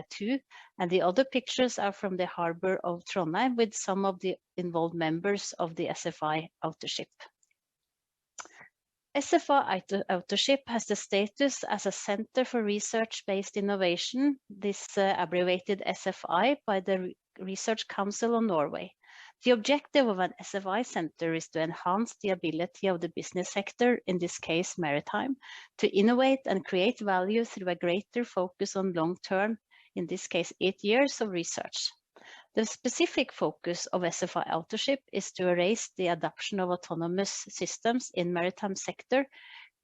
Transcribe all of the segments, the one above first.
2, and the other pictures are from the harbor of Trondheim with some of the involved members of the SFI AutoShip. SFI AutoShip has the status as a Center for Research-Based Innovation, this abbreviated SFI by the Research Council of Norway. The objective of an SFI center is to enhance the ability of the business sector, in this case maritime, to innovate and create value through a greater focus on long-term, in this case 8 years of research. The specific focus of SFI AutoShip is to raise the adoption of autonomous systems in maritime sector,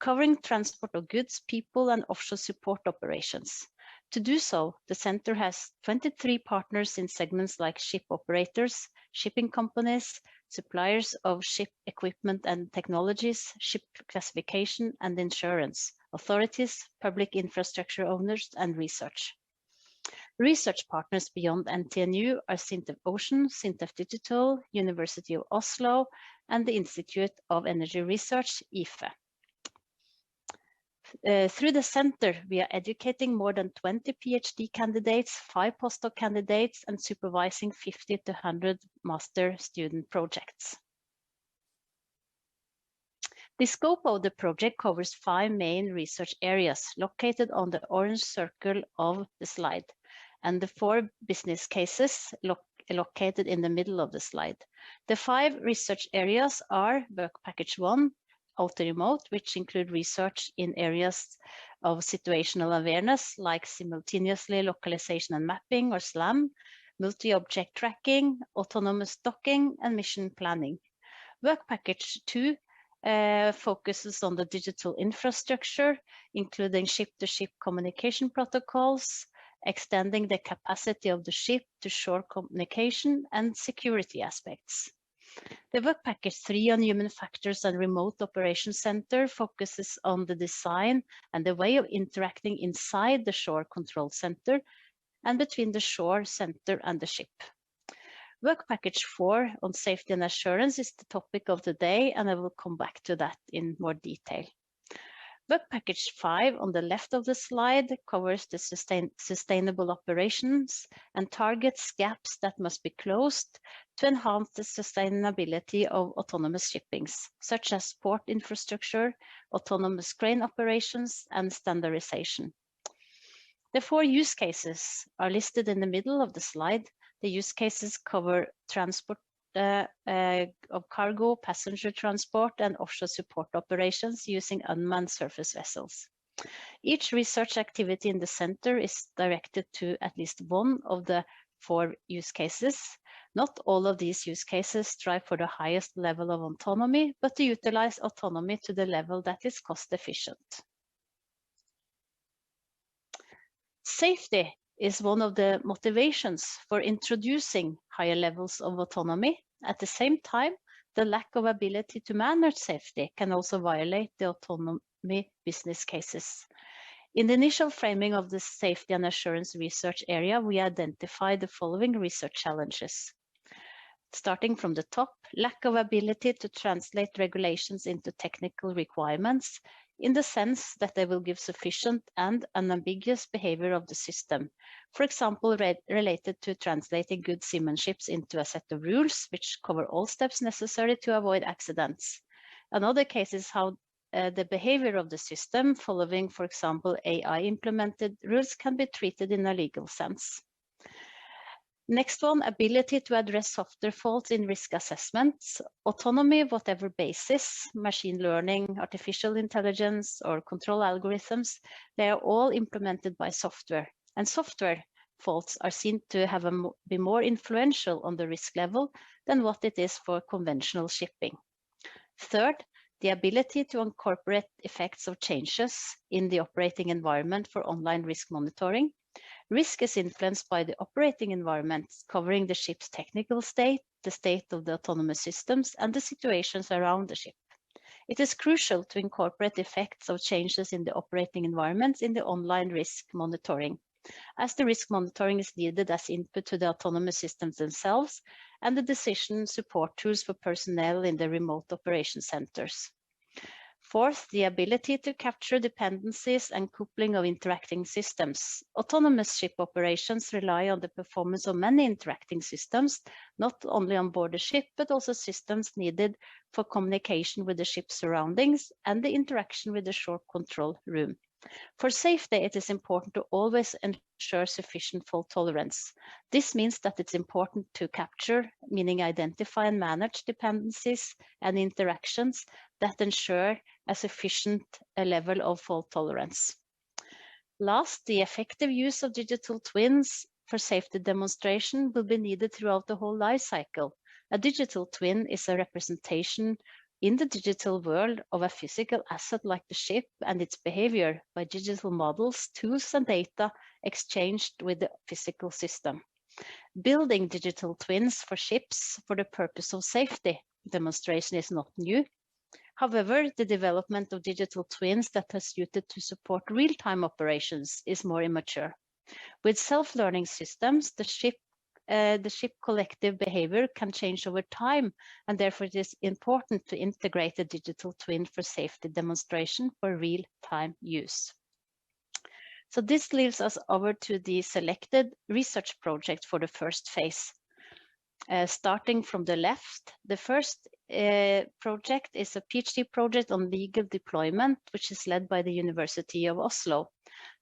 covering transport of goods, people, and offshore support operations. To do so, the center has 23 partners in segments like ship operators, shipping companies, suppliers of ship equipment and technologies, ship classification and insurance, authorities, public infrastructure owners, and research. Research partners beyond NTNU are SINTEF Ocean, SINTEF Digital, University of Oslo, and the Institute of Energy Research, IFE. Through the center, we are educating more than 20 PhD candidates, 5 postdoc candidates, and supervising 50 to 100 master student projects. The scope of the project covers 5 main research areas located on the orange circle of the slide, and the 4 business cases located in the middle of the slide. The 5 research areas are Work Package 1, Auto-Remote, which include research in areas of situational awareness like simultaneously localization and mapping, or SLAM, multi-object tracking, autonomous docking, and mission planning. Work Package 2 focuses on the digital infrastructure, including ship-to-ship communication protocols, extending the capacity of the ship to shore communication, and security aspects. The Work Package 3 on Human Factors and Remote Operations Center focuses on the design and the way of interacting inside the shore control center and between the shore center and the ship. Work Package 4 on Safety and Assurance is the topic of the day, and I will come back to that in more detail. Work Package 5 on the left of the slide covers the sustainable operations and targets gaps that must be closed to enhance the sustainability of autonomous shippings, such as port infrastructure, autonomous crane operations, and standardization. The 4 use cases are listed in the middle of the slide. The use cases cover transport of cargo, passenger transport, and offshore support operations using unmanned surface vessels. Each research activity in the center is directed to at least one of the 4 use cases. Not all of these use cases strive for the highest level of autonomy, but to utilize autonomy to the level that is cost efficient. Safety is one of the motivations for introducing higher levels of autonomy. At the same time, the lack of ability to manage safety can also violate the autonomy business cases. In the initial framing of the safety and assurance research area, we identify the following research challenges. Starting from the top, lack of ability to translate regulations into technical requirements in the sense that they will give sufficient and unambiguous behavior of the system. For example, related to translating good seamanships into a set of rules which cover all steps necessary to avoid accidents. Another case is how the behavior of the system following, for example, AI implemented rules can be treated in a legal sense. Next one, ability to address software faults in risk assessments. Autonomy, whatever basis, machine learning, artificial intelligence, or control algorithms, they are all implemented by software. And software faults are seen to have be more influential on the risk level than what it is for conventional shipping. Third, the ability to incorporate effects of changes in the operating environment for online risk monitoring. Risk is influenced by the operating environment, covering the ship's technical state, the state of the autonomous systems, and the situations around the ship. It is crucial to incorporate effects of changes in the operating environments in the online risk monitoring, as the risk monitoring is needed as input to the autonomous systems themselves and the decision support tools for personnel in the remote operation centers. Fourth, the ability to capture dependencies and coupling of interacting systems. Autonomous ship operations rely on the performance of many interacting systems, not only on board the ship, but also systems needed for communication with the ship's surroundings and the interaction with the shore control room. For safety, it is important to always ensure sufficient fault tolerance. This means that it's important to capture, meaning identify and manage dependencies and interactions that ensure a sufficient level of fault tolerance. Last, the effective use of digital twins for safety demonstration will be needed throughout the whole life cycle. A digital twin is a representation in the digital world of a physical asset like the ship and its behavior by digital models, tools, and data exchanged with the physical system. Building digital twins for ships for the purpose of safety demonstration is not new. However, the development of digital twins that are suited to support real-time operations is more immature. With self-learning systems, the ship collective behavior can change over time, and therefore it is important to integrate a digital twin for safety demonstration for real-time use. So this leaves us over to the selected research project for the first phase. Starting from the left, the first project is a PhD project on legal deployment, which is led by the University of Oslo.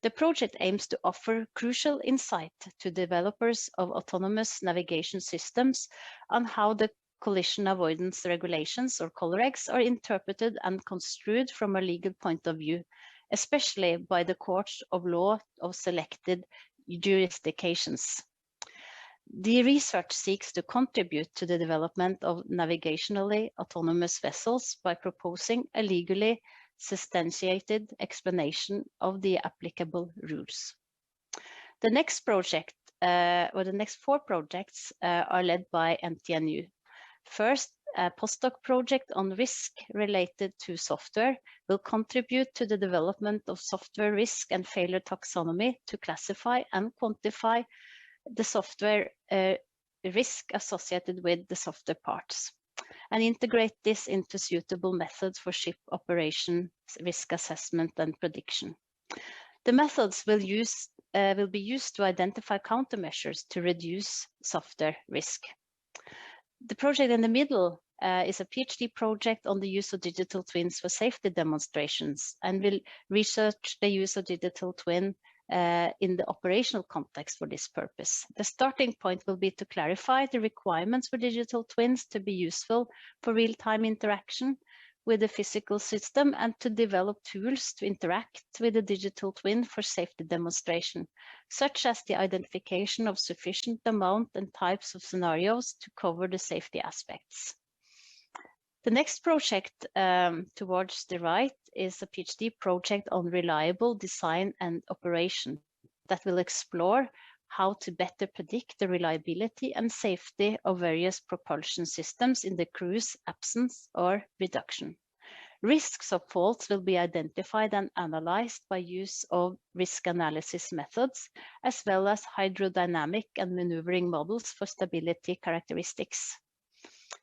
The project aims to offer crucial insight to developers of autonomous navigation systems on how the collision avoidance regulations, or COLREGs, are interpreted and construed from a legal point of view, especially by the courts of law of selected jurisdictions. The research seeks to contribute to the development of navigationally autonomous vessels by proposing a legally substantiated explanation of the applicable rules. The next project, or the next 4 projects, are led by NTNU. First, a postdoc project on risk related to software will contribute to the development of software risk and failure taxonomy to classify and quantify the software risk associated with the software parts, and integrate this into suitable methods for ship operation, risk assessment, and prediction. The methods will be used to identify countermeasures to reduce software risk. The project in the middle is a PhD project on the use of digital twins for safety demonstrations, and will research the use of digital twin in the operational context for this purpose. The starting point will be to clarify the requirements for digital twins to be useful for real-time interaction with the physical system, and to develop tools to interact with the digital twin for safety demonstration, such as the identification of sufficient amount and types of scenarios to cover the safety aspects. The next project towards the right is a PhD project on reliable design and operation that will explore how to better predict the reliability and safety of various propulsion systems in the crew's absence or reduction. Risks of faults will be identified and analyzed by use of risk analysis methods, as well as hydrodynamic and maneuvering models for stability characteristics.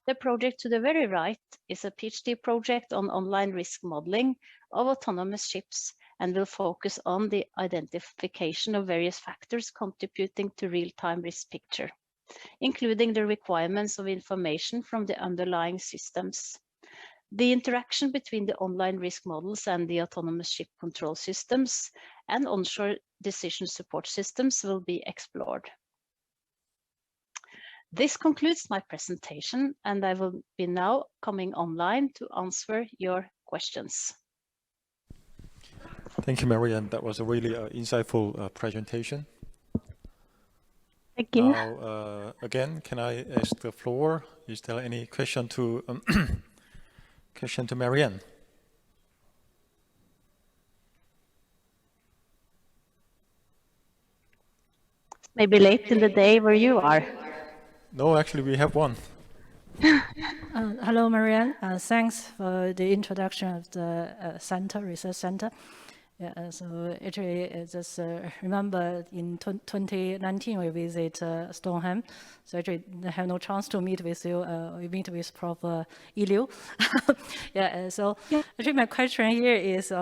The project to the very right is a PhD project on online risk modeling of autonomous ships, and will focus on the identification of various factors contributing to real-time risk picture, including the requirements of information from the underlying systems. The interaction between the online risk models and the autonomous ship control systems and onshore decision support systems will be explored. This concludes my presentation, and I will be now coming online to answer your questions. Thank you, Marianne. That was a really insightful presentation. Thank you. Now, again, can I ask the floor? Is there any question to Marianne? Maybe late in the day where you are. No, actually, we have one. Hello, Marianne. Thanks for the introduction of the research center. Yeah, so actually, just remember in 2019 we visit Stoneham. So actually, I have no chance to meet with you. We meet with Prof. Iliu. Yeah, so actually my question here is,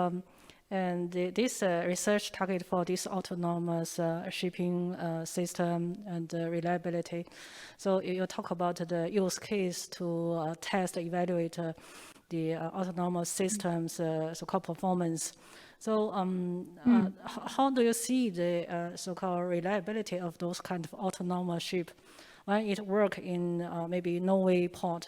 and this research target for this autonomous shipping system and reliability. So you talk about the use case to test, evaluate the autonomous systems, so-called performance. So how do you see the so-called reliability of those kind of autonomous ship when it work in maybe Norway port,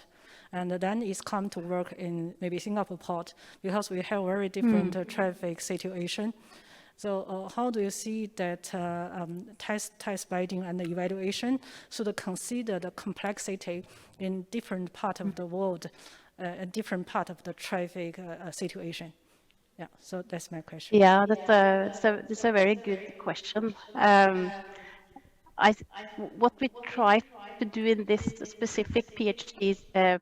and then it's come to work in maybe Singapore port, because we have very different traffic situation. So how do you see that test bedding and the evaluation should consider the complexity in different part of the world, different part of the traffic situation? Yeah, so that's my question. Yeah, that's a very good question. What we try to do in this specific PhD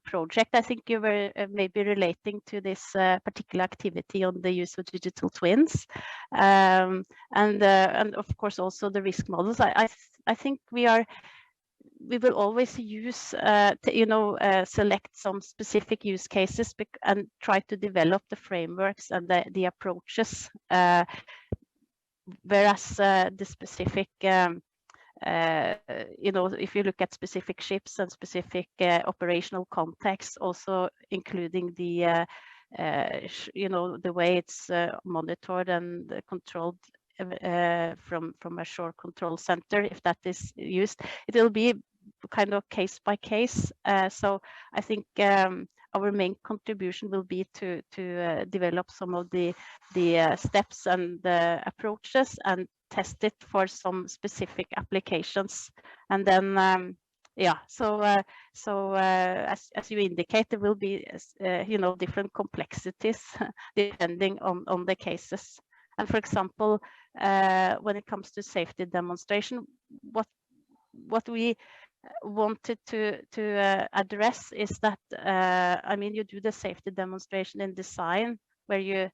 project, I think you were maybe relating to this particular activity on the use of digital twins, and of course also the risk models. I think we will always use, select some specific use cases and try to develop the frameworks and the approaches, whereas the specific, if you look at specific ships and specific operational contexts, also including the, the way it's monitored and controlled from a shore control center, if that is used, it will be kind of case by case. So I think our main contribution will be to develop some of the steps and the approaches and test it for some specific applications. And then as you indicate, there will be different complexities depending on the cases. And for example, when it comes to safety demonstration, what we wanted to address is that, you do the safety demonstration in design, where you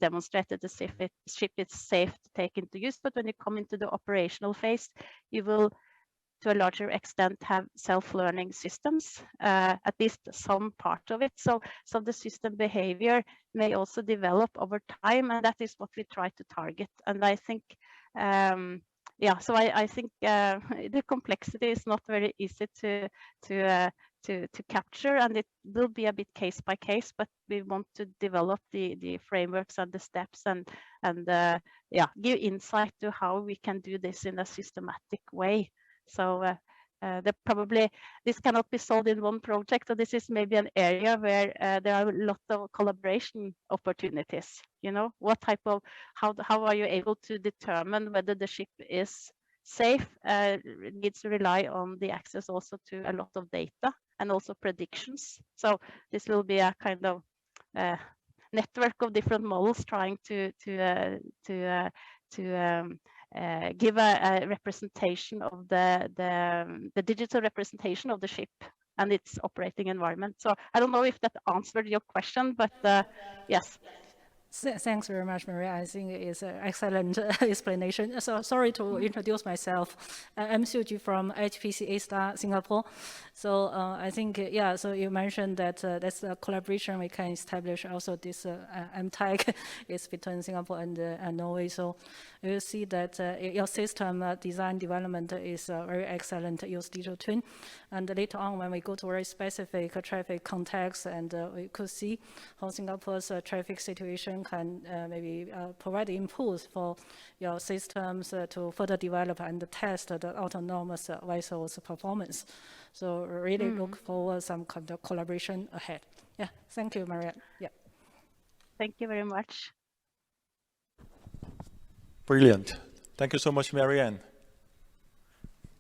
demonstrate that the ship is safe to take into use, but when you come into the operational phase, you will to a larger extent have self-learning systems, at least some part of it. So the system behavior may also develop over time, and that is what we try to target. And I think, I think the complexity is not very easy to capture, and it will be a bit case by case, but we want to develop the frameworks and the steps and give insight to how we can do this in a systematic way. So this cannot be solved in one project. So this is maybe an area where there are a lot of collaboration opportunities. What type of, how are you able to determine whether the ship is safe? It needs to rely on the access also to a lot of data and also predictions. So this will be a kind of network of different models trying to give a representation of the digital representation of the ship and its operating environment. So I don't know if that answered your question, but yes. Thanks very much, Maria. I think it's an excellent explanation. So sorry to introduce myself. I'm Xiuju from HPC A-Star Singapore. So I think, so you mentioned that that's a collaboration we can establish. Also this MTEC is between Singapore and Norway. So you see that your system design development is very excellent, use digital twin. And later on, when we go to very specific traffic context, and we could see how Singapore's traffic situation can maybe provide inputs for your systems to further develop and test the autonomous vessels performance. So really look forward some kind of collaboration ahead. Yeah, thank you, Maria. Yeah. Thank you very much. Brilliant. Thank you so much, Marianne.